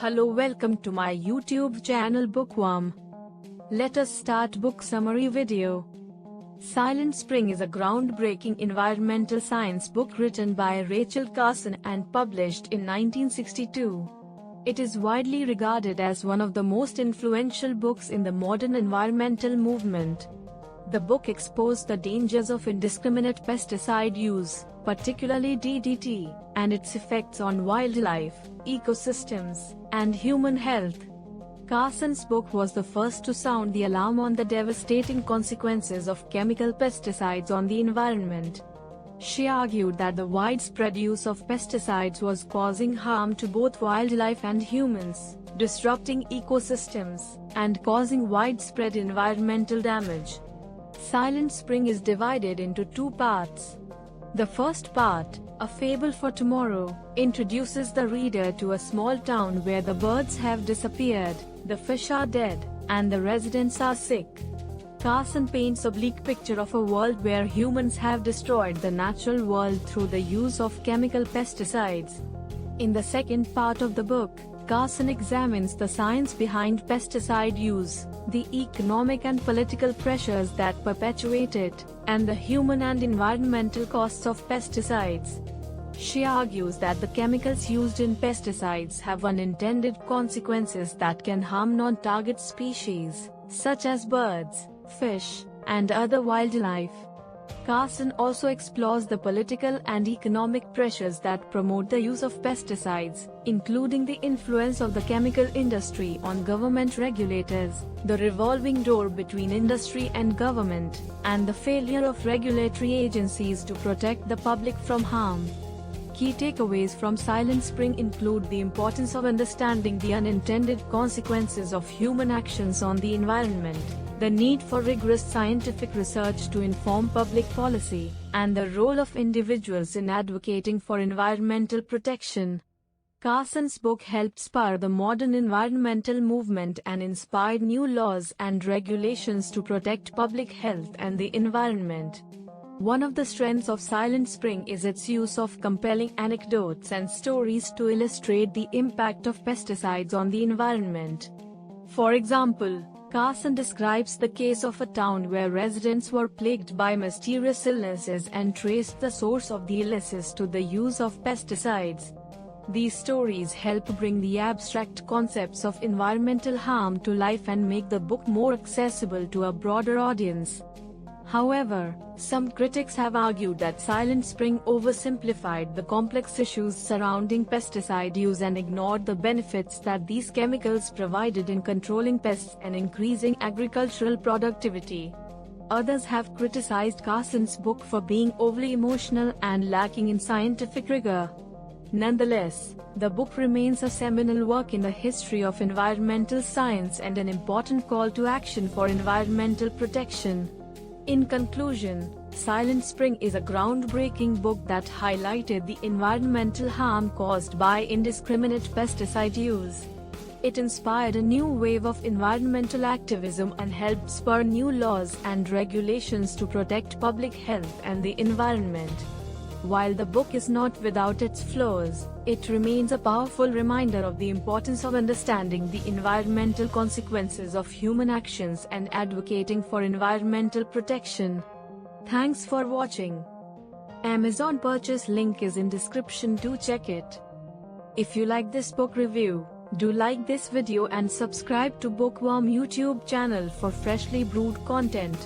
Hello, welcome to my YouTube channel Bookworm. Let us start book summary video. Silent Spring is a groundbreaking environmental science book written by Rachel Carson and published in 1962. It is widely regarded as one of the most influential books in the modern environmental movement. The book exposed the dangers of indiscriminate pesticide use, particularly DDT, and its effects on wildlife, ecosystems, and human health. Carson's book was the first to sound the alarm on the devastating consequences of chemical pesticides on the environment. She argued that the widespread use of pesticides was causing harm to both wildlife and humans, disrupting ecosystems, and causing widespread environmental damage. Silent Spring is divided into two parts. The first part, A Fable for Tomorrow, introduces the reader to a small town where the birds have disappeared, the fish are dead, and the residents are sick. Carson paints a bleak picture of a world where humans have destroyed the natural world through the use of chemical pesticides. In the second part of the book, Carson examines the science behind pesticide use, the economic and political pressures that perpetuate it, and the human and environmental costs of pesticides. She argues that the chemicals used in pesticides have unintended consequences that can harm non-target species, such as birds, fish, and other wildlife. Carson also explores the political and economic pressures that promote the use of pesticides, including the influence of the chemical industry on government regulators, the revolving door between industry and government, and the failure of regulatory agencies to protect the public from harm. Key takeaways from Silent Spring include the importance of understanding the unintended consequences of human actions on the environment, the need for rigorous scientific research to inform public policy, and the role of individuals in advocating for environmental protection. Carson's book helped spur the modern environmental movement and inspired new laws and regulations to protect public health and the environment. One of the strengths of Silent Spring is its use of compelling anecdotes and stories to illustrate the impact of pesticides on the environment. For example, Carson describes the case of a town where residents were plagued by mysterious illnesses and traced the source of the illnesses to the use of pesticides. These stories help bring the abstract concepts of environmental harm to life and make the book more accessible to a broader audience. However, some critics have argued that Silent Spring oversimplified the complex issues surrounding pesticide use and ignored the benefits that these chemicals provided in controlling pests and increasing agricultural productivity. Others have criticized Carson's book for being overly emotional and lacking in scientific rigor. Nonetheless, the book remains a seminal work in the history of environmental science and an important call to action for environmental protection. In conclusion, Silent Spring is a groundbreaking book that highlighted the environmental harm caused by indiscriminate pesticide use. It inspired a new wave of environmental activism and helped spur new laws and regulations to protect public health and the environment. While the book is not without its flaws, it remains a powerful reminder of the importance of understanding the environmental consequences of human actions and advocating for environmental protection. Thanks for watching. Amazon purchase link is in description, do check it. If you like this book review, do like this video and subscribe to Bookworm YouTube channel for freshly brewed content.